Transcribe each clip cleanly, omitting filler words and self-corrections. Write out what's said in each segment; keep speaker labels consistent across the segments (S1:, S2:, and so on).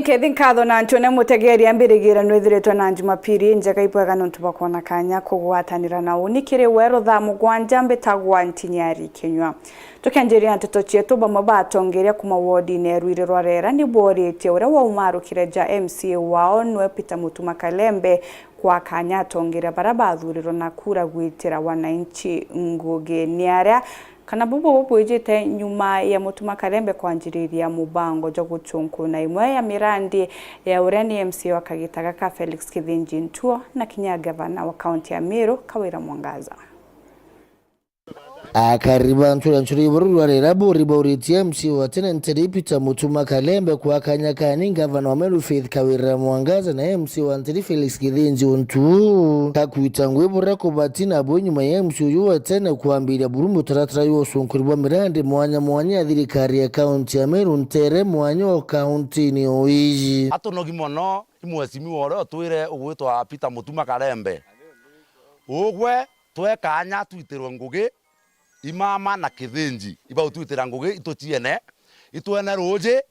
S1: Thinkatho na ntone mutegeri ambirigira nwithiritwe na Jumapili njega ibwega nontu bakona kanya kugwatanira na unikire Weru Thaa Mugwanja mbitagwa NTINYARI KINYUA tukenjeria Nteto cietu bamwe batongeria kuma wodi ne rwire rwarera ni boritie uria wa umarukire ja MCA wao nwe Peter Mutuma Kalembe kwa kanya atongeria bara bathuriro na kura gwitira wananchi nguge niaria kana bubu ijite nyuma ya Mutuma Kalembe kwanjiriria mubango jo guchunku na imwe ya mirandi ya ureni MCA wakagitaga ka Felix Kithinji Ntuo na kinya gavana wa kaunti ya Meru Kawira Mwangaza.
S2: Akariba nchuri rwarera boritie MCA wa Nteri Peter Mutuma Kalembe kwa kanyakani gavana wa Meru Faith Kawira Mwangaza na MCA wa Nteri Felix Kithinji Ntuo takwitangwe burako batina bo nyuma ya MCA yuwa tena kuambiria burumbu taratara yo sonkurwa mirande mwanya thirikari ya kaunti ya Meru Ntere mwanya wa kaunti ni oiji
S3: atonogi mono imwesimi wore otwire ugwitwa Peter Mutuma Kalembe ogwe tweka anya twiterwa ngugi imama na Kithinji iba utwitira ngugi itochiene itwene roje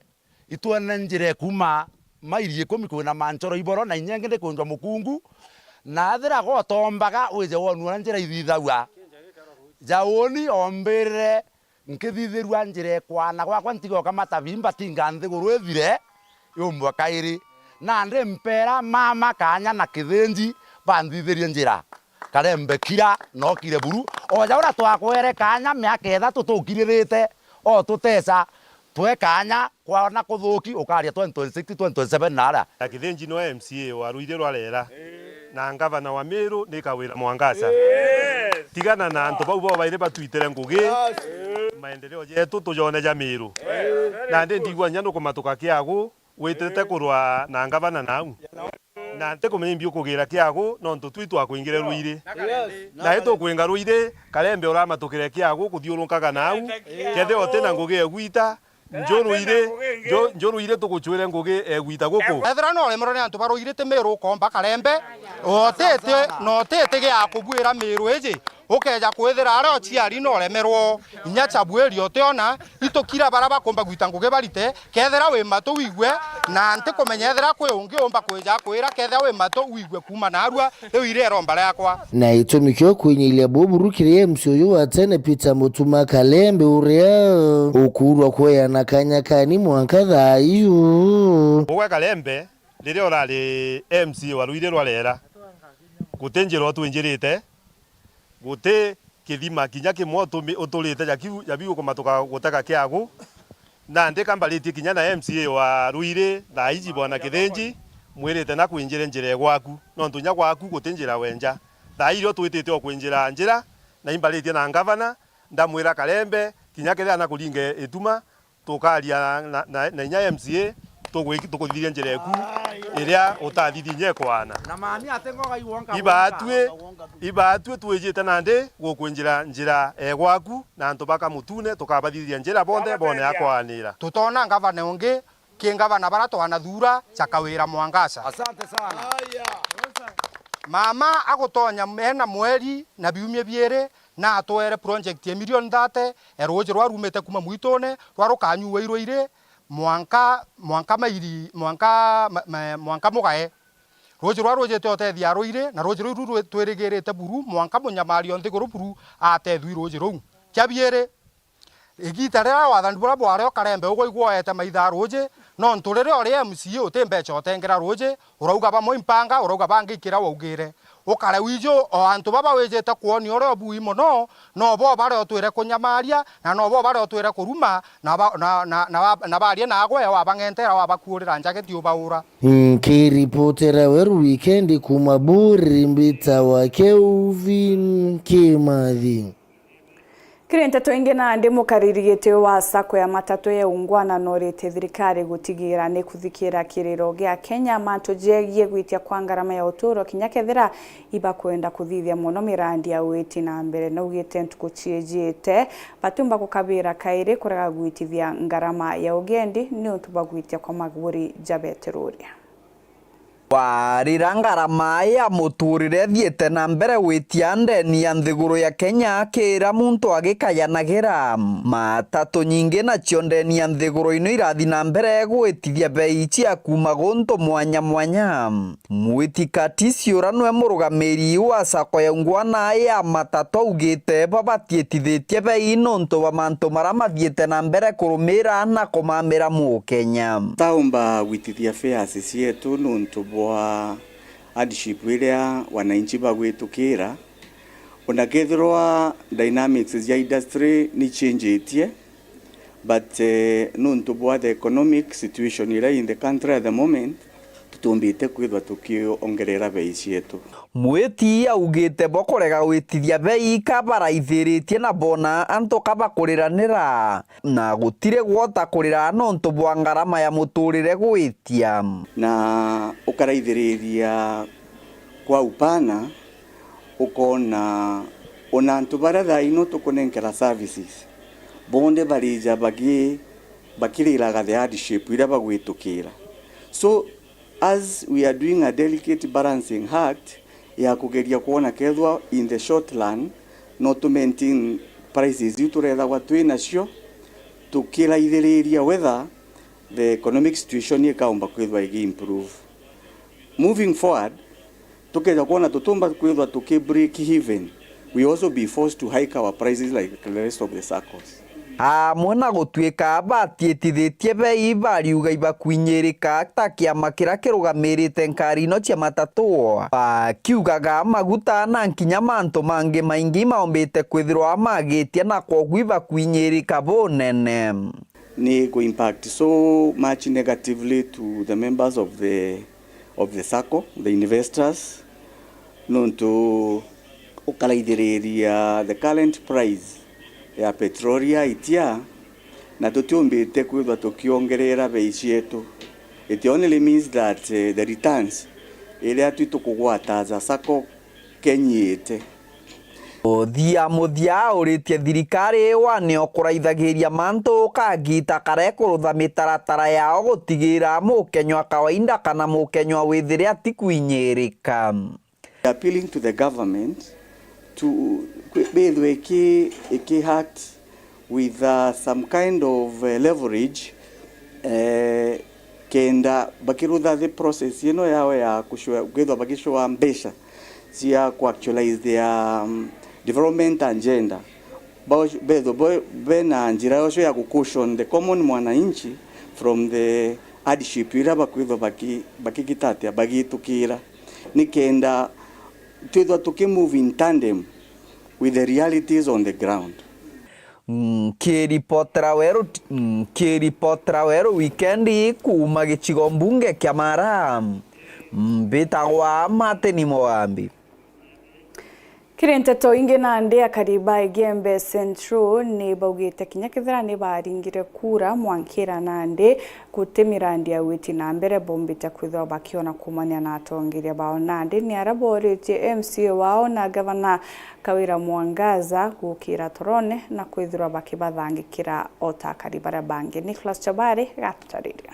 S3: itwene njire kuma mairie komi kwina manchoro iboro na inyengende kunjwa mukungu na thira gotombaga wije wonu njira ithithaua jaoni ombere nkithithirwa njire kwana gwakwa ntigo kamatavimba tinga nthiguru ethire yomwa kairi na ndi mpera mama kanya na Kithinji bandithirie njira Kalembe kira no kire buru oja ura twakwere kanya miaka ethatu tukiririte o tutesa twe kanya kwana kuthuki ukaria 2026 2027 nara
S4: Kithinji no MCA wa rwire rwarera na gavana wa Meru ni Kawira Mwangaza tigana na antu bau bo baire batwitere ngugi maendeleo yetu tujone ja Meru na ndi ndigwa nyano kumatuka kiagu witete kurwa na gavana nau na nte kumenye kugira kiagu no ntutwitu akuingire rwire na eto kuinga rwire Kalembe uramatukire kiagu kuthiurunkaga nau kethe otena ngugi egwita njoruire tuguchwire ngugi egwita guku
S5: ethera no lemero ni antu baruirite Meru komba Kalembe otete gia kubwira Meru eje ukeja kwethera ara ochiari no lemerwo inya chabweri oteona itokira baraba komba gwita nguge barite kethera we mato wigwe na nte kumenya ethera kwe ungi omba kweja kwira kethera we mato wigwe kuma narua ewire romba yakwa
S2: na itumikyo kwinyilia boburukire MCA wa tene Peter Mutuma Kalembe uria ukurwa kweya na kanyakani mwankatha iyo
S4: ogwa Kalembe rire orari MCA wa rwire rwarera gutenjero twinjirite gute kithima kinya kimoto utulite jabiu kumatuka gutaka kiagu na ndeka mbaliti kinya na MCA wa rwire na iji bwana Kithinji mwirite na kwinjire njire gwaku no ntunya gwaku gutinjira wenja thairo twitite okwinjira njira na imbaliti na gavana ndamwira Kalembe kinya ketha na kuringe ituma tukaria na inya MCA tukuthiria njira eku iria utathithinye kwana
S3: na mami atengoga iwonka
S4: ibatwe twijite nande gukwinjira njira egwaku na antu baka mutune tukabathithia njira bone akwanira
S5: tutona gavana ungi kingavana bara twana thura cha Kawira Mwangaza.
S3: Asante sana
S5: mama agutonya mena mweri na biumie biere na atwere project ya million 30 eroje rwarumete kuma mwitone rwarukanyuwa iroire mwanka mugae roje rwaroje totethia roire na roje ruru tweregerete buru mwanka munyamario nthiguru buru atethwi roje ru kyabiere igitarera wathani bura bware Kalembe ugo igwoete maitha roje no nturere ori MCA utembecha otengera roje urauga ba moimpanga urauga bangikira waugire ukare wijo o antu baba wejete kuoni ore obui mono no bo bare otwire kunyamaria na no bo bare otwire kuruma na barie na agwe wa bangentera wa bakurira njageti ubaura
S2: kiripotera Weru weekend kumaburi mbita wa Kelvin Kimathi
S1: Nteto inge na ndimo karirigete wa sako ya matatu ya ungwana norete thirikari gutigira ne kuthikira kiriro gya Kenya manto jegie gwitia kwa ngarama ya uturo kinyakethira iba kwenda kuthithia muno mirandi ya witi na mbere no ugite ntukuchiejete batumba kukabira kaire kuraga gwitithia ngarama ya ugendi ni utuba gwitia kwa maguri jabeteruria
S6: warira ngarama ya muturire thiete na mbere gwitia ndeni ya nthiguru ya Kenya akira muntu agikayanagira matatu nyingi nacio ndeni ya nthiguru-ino irathi na mbere gwitithia bei cia kuma guntu mwanya mwanya. Mwitikati ciura nwe murugamiri wa sako ya ngwana ya matatu augite babatietithitie bei nontu wa mantu mara mathiete na mbere kurumira na kumamira mu Kenya.
S7: Taomba gwitithia fares cietu nontu bwa hardship iria wananchi bagwitukira ona kethirwa dynamics ya industry ni changetie but nontu bwa the economic situation ira in the country at the moment tutumbite kwithwa tukiongerera bei cietu.
S6: Mwiti augite bokorega gwitithia bei kabaraithiritie na bona anto kabakuriranira na gutire gwota kurira nontu bwa ngarama ya muturire gwitia
S7: na ukaraithiriria kwa upana ukona ona antu bara thaino tukunenkera services bonde barija bakiriraga the hardship ira bagwitukira. So as we are doing a delicate balancing act ya kugeria kuona kethwa in the short run not to maintain prices ituretha watwi nacio tukiraithiriria whether the economic situation ikaumba kwithwa improve. Moving forward tukeja kuona tutumba kwithwa break even, we also be forced to hike our prices like the rest of the circles.
S6: Mwana gutwika batietithitie bei bariuga ibakuinyirika ta kiama kira kirugamirite nkarino cia matatu bakiugaga maguta na nkinya mantu mangi maingi maombite kwithirwa magitia na koguo ibakuinyirika bonene
S7: ni go impact so much negatively to the members of the circle, the investors, nontu ukalaithiriria the current price ya petrolia itia na tutumbite kwithwa tukiongerera bei cietu. It only means that the returns iria tutukugwata za sako kenyite
S6: muthia uritie thirikari wane okuraithagiria mantu kagita karekurutha mitaratara yao gutigira mukenywa kawaida kana mukenywa withire atikuinyirika.
S7: Appealing to the government to be act with some kind of leverage kenda bakirutha the process yao ya kushwa bakishwa mbesha cia ku actualize their development agenda bena njira yao ya kucushion the common mwananchi from the hardship ira bakwithwa bakigitatia bagitukira nikenda twithwa tukimove in tandem with the realities on the ground.
S6: Kiripotera Weru weekend kuma gicigo mbunge kia Mara mbitagwa Mateni Moambi.
S1: Kiri Nteto ingi na ndea kariba Igembe Central ni baugite kinya kithira ni baringire kura mwankira na ndi gutemira ndia witi na mbere bombite kwithwa bakiona kumania na atongiria bao na ndi ni araborite MCA wao na gavana Kawira Mwangaza gukira torone na kwithwa bakibathangikira ota karibara bangi. Nicholas Chabari gatutariria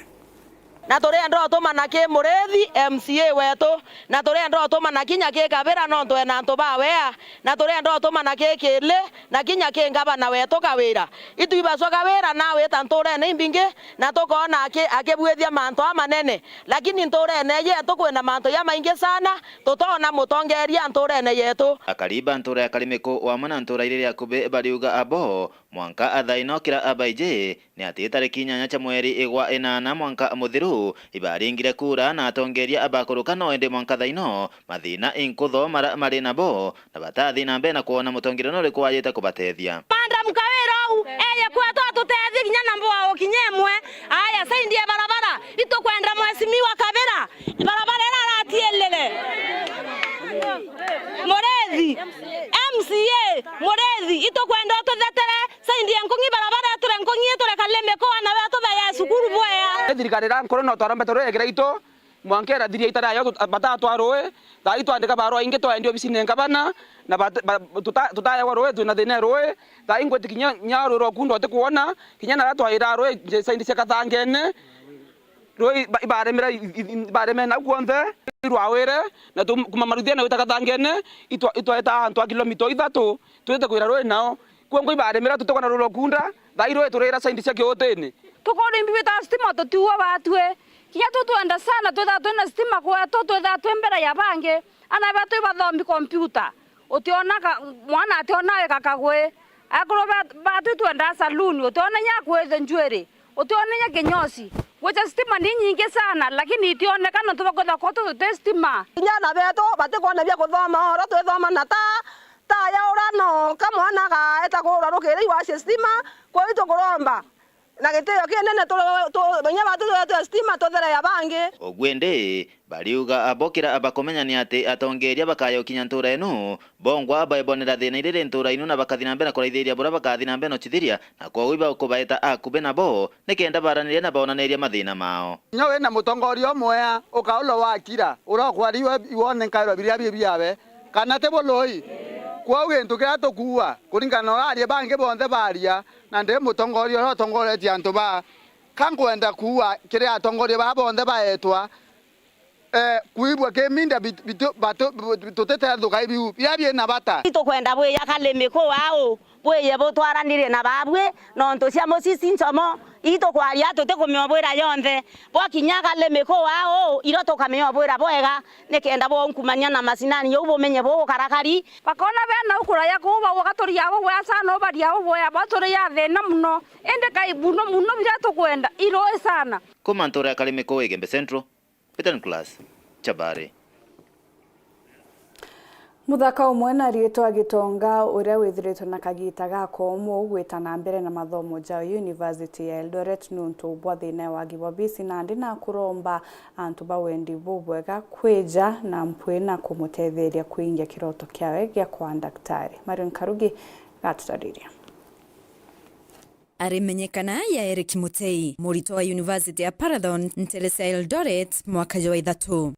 S8: na tore ndo toma na ke murethi MCA wetu na tore ndo toma na kinya ke Kawira no ndo na ndo bawea na tore ndo toma na ke kile na kinya ke ngabana wetu Kawira itu ibaswa Kawira na weta ntore ne imbinge na tokona akebwethia manto amanene lakini ntore ne yetu kwenda manto ya maingi sana tutona mutongeria ntore ne yetu
S9: akariba ntore akarimeko wa mana ntore ile ya kube bariuga abo mwanka athainokira abaije ni ati tariki 8 cha mweri igwa 8 mwanka muthiru ibaringire kura na atongeria abakuruka no ende mwanka thaino mathina inkutho mari nabo na batathi na mbe na kuona mutongirano ri kwajite kubatethia
S8: panda Mkawira au eye kwetu atutethi kinya nambo wao kinyemwe aya saindie barabara itokwenda mwesimiwa Kawira barabara aratielele Morethi MCA Morethi itokwenda tuthetere saindie nkungi barabara ture nkungi ture kaleme ko na wetu baya sukuru boya
S10: thirikari rankoro no twarambe tore egreito mwankera thiria itara yo batatu aroe thai twandika baro inge twaendio bicine ngabana na tutaya waroe tuna thine roe thai ngweti kinya nyaro ro kundo te kuona kinya na twira roe saindi cia kathangene roi baremera na kuonde rwawere na kumamaruthia na utakathangene itwaeta antu a kilomita 3 twete kwira roi nao kuongo baremera tutekona rolo kunda thairo turira saindi cia kioteni
S11: tukori mbita stima tutuwa batwe kinya tutuenda sana twetha stima kwetu twetha twembera ya bange ana batu bathombi computer utionaka mwana ationawe kakagwe akoro batu twenda saluni utiona nyakweze njwere utiona nya kinyosi wecha stima ni nyingi sana lakini itionekana tubakotha koto tute stima
S8: nyana beto batekona bya kuthoma ora twethoma na taa ya urano kamwana ga etakora rukire iwa stima kwa ito kuromba na giteo kienene to banya batu to stima to thera ya bange
S9: ogwende bariuga abokira abakomenyani ati atongeria bakayo kinya ntura eno bongwa baibonera thina irire ntura ino na bakathina mbere kuraithiria bura bakathina mbere no chithiria na kwa wiba kubaita akube na bo nikenda baraniria na baonaneria mathina mao
S10: nyowe na mutongoria omwe ukaulo wakira urokwariwe iwone nkairo biria biabe kana te boloi kwa ugento kira tukua kuringana orarie bange bonthe baria na ndi mutongoria ro tongoretie antu ba kangwenda kuwa kire atongoria ba bonthe baetwa kuibwa ke minda tutete thuka ibiu bia na bata
S8: itokwenda bwe yakalemeko wao bwe yebo twaranire na babwe no nto cia musisi nchomo itokwaria tute kumyobwira yonthe bwa kinyaka lemeko wao irotoka meyobwira bwega nekenda bo nkumanya na masinani yo bomenye bo karakari
S11: bakona bena ukura yakuba wakatoria abo bwa sana baria abo bwa batoria thena muno ende kai buno muno birato kwenda iroe sana
S9: komantora kalemeko wegembe central Peter class Chabare
S1: Muthaka umwe na rietwa Gitonga uria withiritwo na kagita gako umwe ugwitana mbere na mathomo ja University ya Eldoret nuntu bwa thina wa gibobisi na ndi na kuromba antu bawendi bubwega kweja na mpwe na kumutetheria kuingia kiroto kiawe gya kwa daktari Marion Karugi gatutariria
S12: Arimenyekana ya Eric Mutei murito wa University ya Parathon Ntelesa Eldoret mwaka wa 3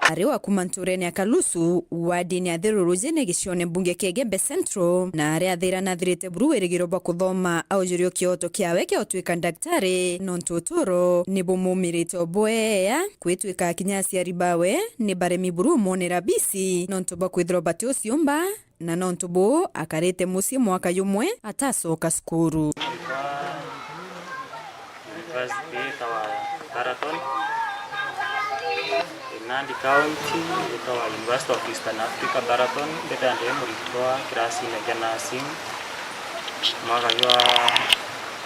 S12: Ariwa kumantureni akalusu wadini athirurujene gicione bunge kegembe central na aria athira na thirite buru erigiroba kuthoma aujurio kioto kiawe kia otwika daktari nontuturo ni bumumirite oboea kwitwika kinyasi aribawe ni baremi buru monera bisi nontuba kwithiro batio siumba na nontubu akarete musi mwaka yumwe atasoka skuru
S13: Nandi County, ikawa University of Eastern Africa Marathon, beta ndiye muritoa kirasi na nursing mwaka wa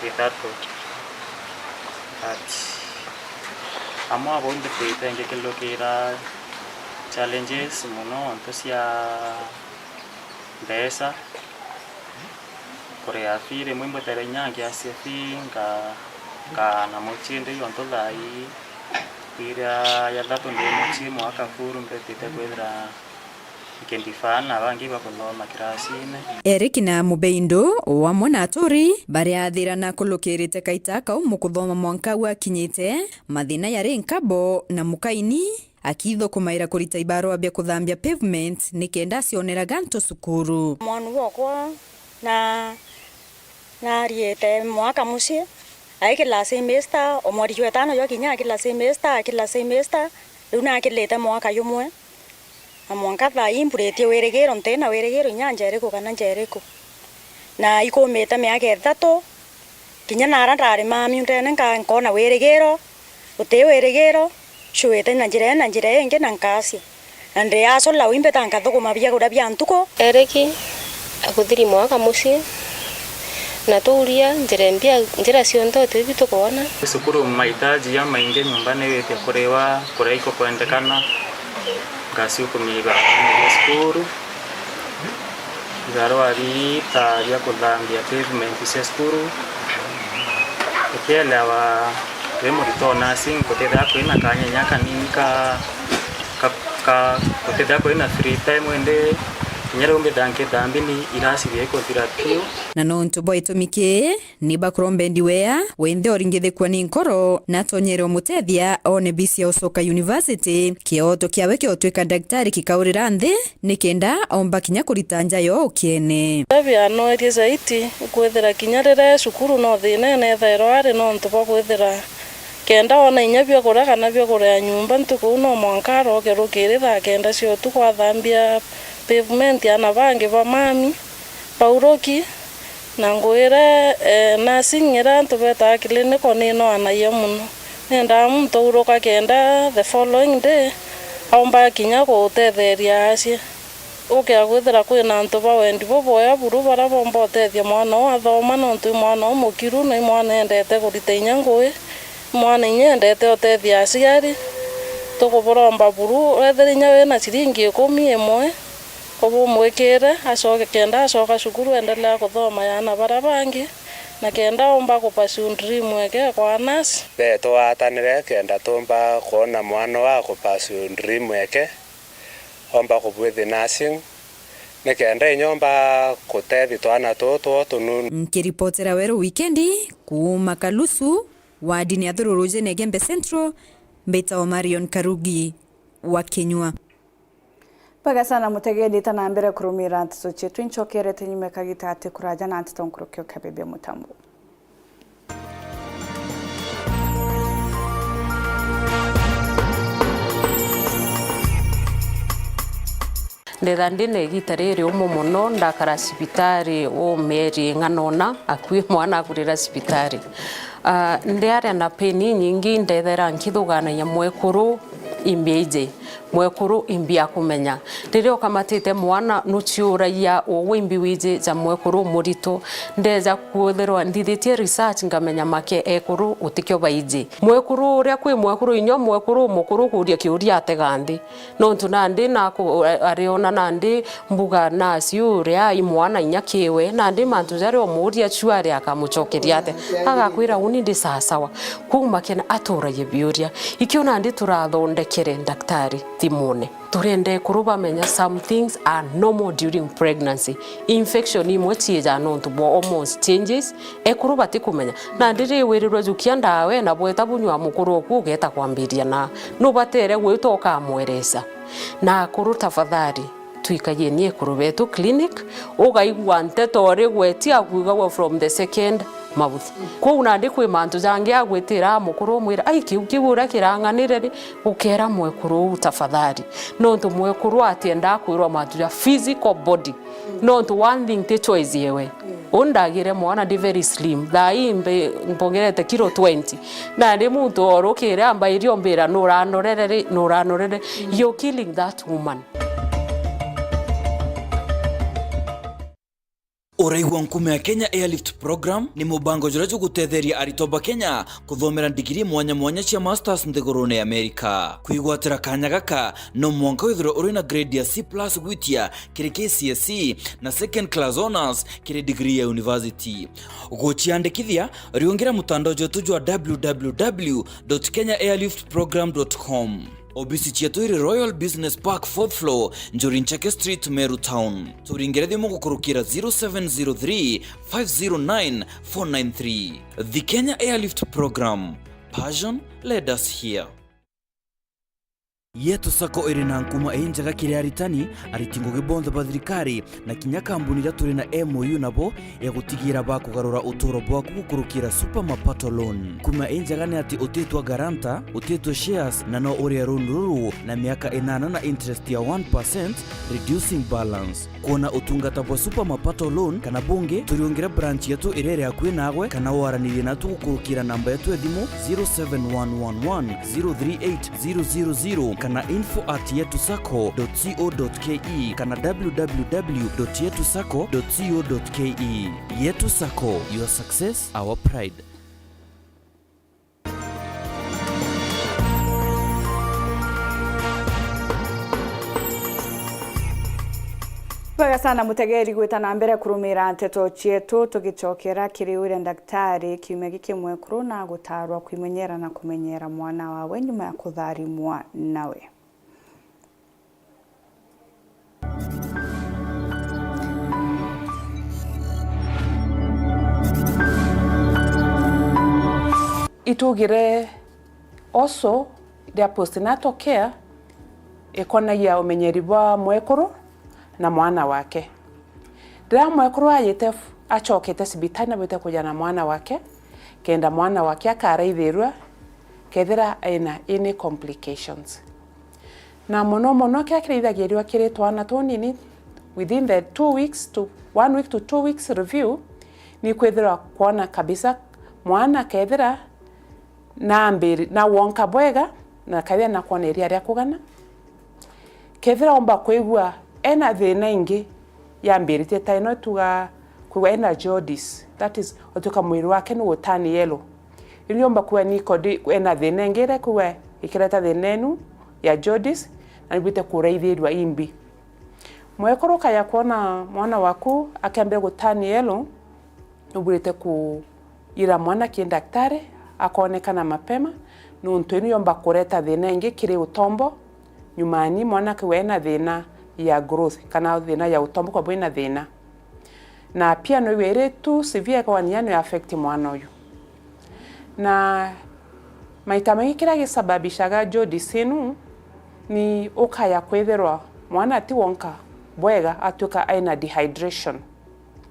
S13: 3 at amwa bonde peta nge kelokera challenges muno antosia besa korea fire mwimbo terenyange asiafinga na mochinde yonto dai Pira ya dato ndiye mwaka furu mpetete kwedra ikendifana bangi bakuthoma kirasine
S12: Eric na Mubeindo wa Monatori bari athira na kolokerete kaitaka umukuthoma mwanka wa kinyite mathina yari nkabo na mukaini akitho kumaira kurita ibaro abya kuthambia pavement nikenda cionera ganto sukuru
S14: mwanu wokwa na riete mwaka musie ai kila semester omwari jwa tano yo kinya kila semester una kileta mwaka yumwe amwanka tha impurete weregero ntena weregero nyanja ereko kana njereko na ikometa miaka 3 kinya narandare mami ntene nkona weregero utewe weregero chwete na njira enge na nkasi ande aso la wimbe tanka thukuma bia guda bia ntuko
S15: ereki akuthiri mwaka musie na tuuria njira cionthe tibito kuona
S13: sukuru mahitaji ya maingi nyumbani wete kurewa kureiko kuendekana ngasi ukumiga skuru zaro ari ta ya kuthambia pavement cia skuru ekelewa remorito nursing kutethia kwina kanya kanini ka kutethia kwina free time wende nyero mbe danke dambini irasire ko therapy
S12: na no ntubo itumike ni bakrombendi wea wende oringithekwa ni nkoro na tonyero mutethia one bisi Osoka University kioto kiawe kiotweka daktari kikaurira nthi nikenda omba kinya kuritanja yo kiene
S16: bia no erie zaiti kwethera kinyarere cukuru no thine ne thero ari no ntubo kwethera kenda ona inyabio kora kana bio kora nyumba ntuko no mwankaro kerukirira kenda cio tu kwa thambia pavement ana bange ba mami pauroki na ngoira na singera ntubeta clinic ni no anaye muno nenda muntu uroka kenda the following day aomba kinya ko tetheria acie uke agwethera kwina ntuba wendi boboya buru bara bomba tethia mwana wa thoma no ntu mwana umukiru no mwana endete kurita ngui mwana nyendete otethia aciari tukuboromba buru wethera nya wena ciringi 11 kobo mwekere acoke kenda acoka cukuru endelea kuthoma yana bara bangi na kenda omba kupasu dream weke kwa nasi
S17: beto atanire kenda tomba kuona mwana wa kupasu dream weke omba kubwithi nursing ne kenda inyomba kutethi twana toto tununu
S12: nkiripotera Weru weekendi kuma Kalusu wadi ya Thururuje Negembe Central mbeta wa Marion Karugi wa KINYUA
S1: Paga sana mutegedi tana mbere kurumira ntiso chetu inchokere tenyume kagita ate kuraja na antito nkurokyo kabebe mutambo.
S18: Ndethandi gitarere umumono ndakara sibitari o meri nganona akwi mwana akurira sibitari ndiare na peni nyingi ndethera nkithugana ya mwekuru imbeje mwekuru imbia kumenya ririo kamatite mwana nuciuraia wimbi wije za mwekuru murito ndeza kuotherwa ndithitie research ngamenya make ekuru utikyo baije mwekuru uria kwi mwekuru inyo mwekuru mukuru kuria kiuria ateganthi no ntunandi na ariona nandi mbuga na ciuria imwana inyakiwe nandi mantu jario muria chuari akamuchokeria ate agakwira uni ndi sasawa kuma kena atura yebiuria ikyo nandi turathondekere daktari timone turende kuruba menya some things are normal during pregnancy infection imwe chija no tubo almost changes kuruba tikumenya na ndiri wirirwe jukia ndawe na bweta bunywa mukuru ku geta kwambiria na no batere gwitoka mweresa na kuru tafadhali tuikaye nie kurubetu clinic ugaigwa Nteto ri gwetia kuigawa from the second mouth ko unandi kwi mantu jange agwitira mukuru mwira ai kiubura kiranganire ri ukera mwekuru tafadhali no ntu mwekuru atienda kwirwa mantu ya physical body no ntu one thing te choice yewe undagire mwana di very slim thai mpongerete kilo 20 na ndi muntu orokire amba irio mbira nuranorere you killing that woman.
S19: Uraigwa nkume ya Kenya Airlift Program ni mubango jurajo gutetheria aritoba Kenya kuthomera digiri mwanya cia masters nthigurune Amerika kuigwatira kanya gaka no mwanka withiro uri na grade ya C+ gwitia kiri KCSE na second class honors kiri degree ya university guchiandikithia riungira mutandao jotu jwa www.kenyaairliftprogram.com Obisi chetu iri Royal Business Park 4th floor Njorinchake Street, Meru Town. Turingere thimu gukurukira 0703 509 493. The Kenya Airlift Program. Passion led us here. Yetu sako iri na nkuma enjaga kiri aritani aritingo gibonzo bathirikari na kinya kambuni ria turi na MOU nabo ya gutigira ba kugarura uturo bwaku gukurukira super mapato loan kuma enjaga ni ati utetwa garanta utetwa shares na no uri runuru na miaka 8 na interest ya 1% reducing balance kuona utungata bwa super mapato loan kana bunge turiongera branch yetu irere akwi nagwe kana waranire na tugukurukira namba yetu ya thimu 0711038000 kana info@yetusako.co.ke kana www.yetusako.co.ke. Yetu Sako, your success, our pride.
S1: Paga sana mutegeri gwita na mbere kurumira Nteto chietu tugichokera kiri uri daktari kiumegi kimwe kuru na gutarwa kwimenyera na kumenyera mwana wawe nyuma ya kutharimwa nawe.
S20: Kitugire also their postnatal care ikona ya umenyeri bwa mwekuru na mwana wake. Dira mwekuru ayete achokete sibitani bwite kuja na mwana wake kenda mwana wake akaraithirwa kethira ina any complications. Na mono kyakiraithagirwa kiri twana tunini within the 1 week to 2 weeks review ni kwethira kuona kabisa mwana kethira na mbiri na wonka bwega na kathia na kuona iria ria kugana kethira omba kwigua ena thina ingi ya mbiri teta ino tuga kuwa ena jaundice, that is otuka mwiri wake ni utani yellow ili omba kuwa niko ena thina ingire kuwa ikireta thina enu ya jaundice na nibite kuraithirwa imbi mwekoroka ya kuona mwana waku akiambia gutani yellow ubulite ku ira mwana ki daktari akaonekana mapema nuntu inu yomba kureta thina ingi kiri utombo nyumani mwana kiwena thina ya growth kana thina ya utombo kwa bwina thina na pia no were tu severe kwa nyano ya affect mwana uyu na maita maingi kira gisababishaga jaundice inu ni ukaya kwetherwa mwana ati wonka bwega atuka aina dehydration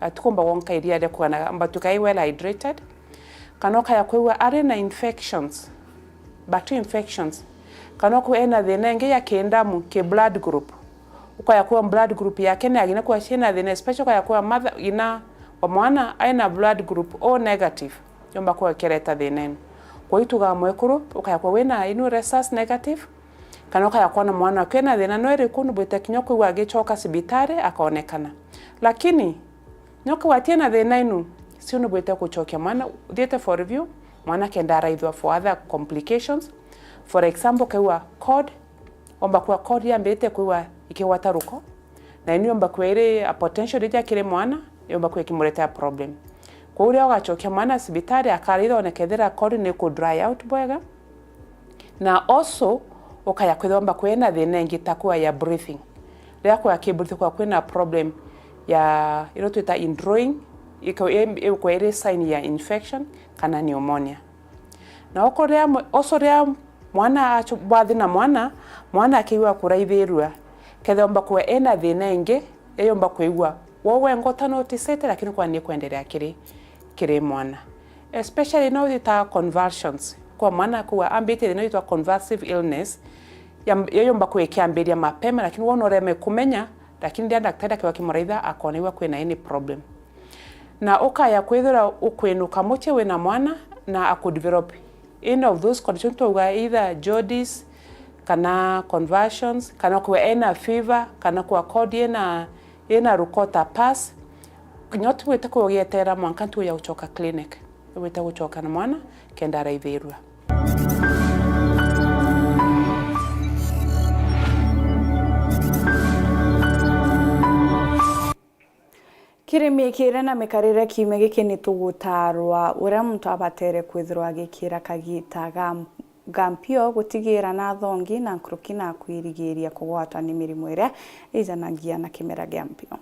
S20: atukomba wonka iria de kwana ambatuka well hydrated kanoka ya kwewa arena infections bacteria infections kanoko ena thina nge ya kendamu ke blood group ukaya kwa blood group yake na agina kwa shina thina special kwa kwa mother ina wa mwana aina blood group O negative yomba kwa kereta thina kwa ituga mwekuru ukaya kwa wena inu rhesus negative kanoka ya kwa na mwana kena thina no ere kunu bwete kinyoko wage choka sibitare akaonekana lakini nyoko watiena thina inu si unu bwete kuchokia mwana diete for review mwana kenda raithwa for other complications for example kwa cord omba kwa cord ya mbete kwa ikiwata ruko na inu omba kwa ile a potential ya kile mwana omba kwa kimuleta problem kwa ule agachokia mwana sibitari akaritha onekethera cord ne ku dry out bwega na also ukaya kwetha omba kwena thina ngitakuwa ya breathing ria kwa kibulite kwa kwena problem ya tuita indrawing iko ile sign ya infection kana pneumonia na okorea osorea mwana achubwathi na mwana akiwa kuraithirwa ketha omba kwa ena thina ingi eyomba kuigwa wowe ngota noticete lakini kwa ni kuendelea kiri mwana especially now the convulsions kwa mwana kwa ambite inaitwa convulsive illness yomba kuekiambiria mapema lakini wonoreme kumenya lakini ndia daktari akiwa kimuraitha akonewa kwina any problem na ukaya kwethira ukwenuka muche wina mwana na akudevelop any of those conditions to either jaundice kana convulsions kana kwa ena fever kana kwa cord ena rukota pass kinyotu wete kugetera mwanka tu ya uchoka clinic wete uchoka na mwana kenda raithirwa
S1: kirimi kire na mikarire kime giki ni tugutarwa uria muntu abatere kwithirwa agikira kagita gampio gutigira na thongi na nkruki na kwirigiria kugwata ni mirimu iria ijanagia na kimera gampio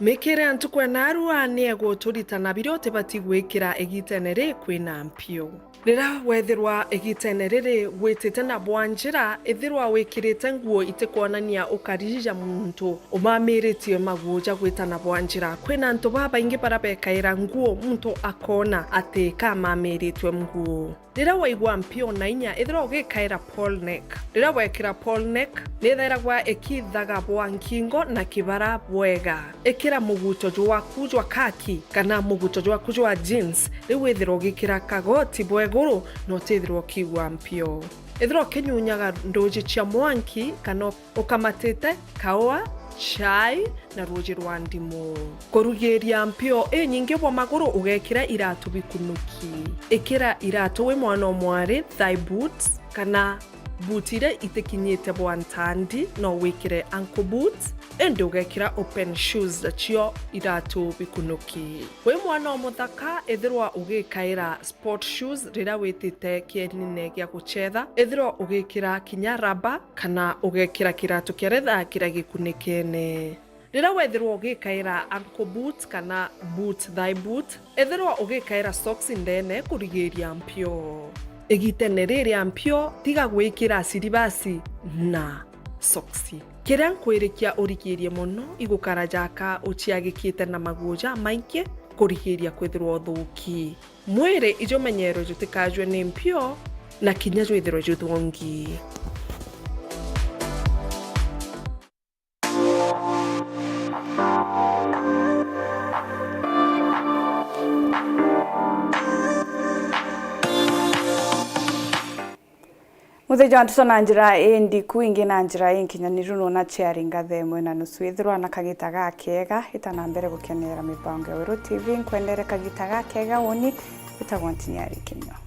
S21: Mekere antu kwa narua ni egoturitana birote bati gwikira egitenere kwina mpio. Rira wethirwa egitenere witite na bwanjira ethirwa wikirite nguo itikuonania ukarija muntu umamiritie maguja gwitana bwanjira kwina antu baba ingi barabekaira nguo muntu akona ati kamamiritwe nguo. Rira waigwa mpio na inya ethirwa ugikaira pole neck. Rira wekira pole neck nithairagwa ekithaga bwankingo na kibara bwega. Ekira muguto jwaku jwa kaki kana muguto jwaku jwa jeans riu ethirwa ugikira kagoti bweguru no tethirwa kigwa mpio. Ethirwa kinyunyaga ndoji cia mwanki kana ukamatite kaoa chai na ruji rwa ndimu. Kurugiria mpio nyingi bwa maguru ugekira iratu bikunuki. Ikira iratu we mwana mwari thigh boots kana boot iria itikinyite bwantandi no wikire ankle boots ende ugekira open shoes cio iratu bikunuki. Wi mwana o muthaka ithirwa ugikaira sport shoes rira witite kienine gia guchetha, ithirwa ugikira kinya raba kana ugekira kiratu kia retha kira gikunikene. Rira wethirwa ugikaira ankle boot kana boot thigh boot, ithirwa ugikaira socks ndene kurigiria mpio. Egitenere ria mpio tiga gwikira siribasi na soksi. Kiria nkwirikia urigirie muno igukarajaka uciagikite na maguja maingi kurigiria kwithirwa thuki. Mwire ijomenyero jutikajwe ni mpio na kinya jwithirwa juthongi.
S1: Mutheja Nteto na njira endi kuingi na njira enkinyaniru no na charinga themwe na nusu ithirwa na kagita gakega itana mbere gukenera mipango ya Weru TV nkwendere kagita gakega woni itagwa NTINYARI KINYUA.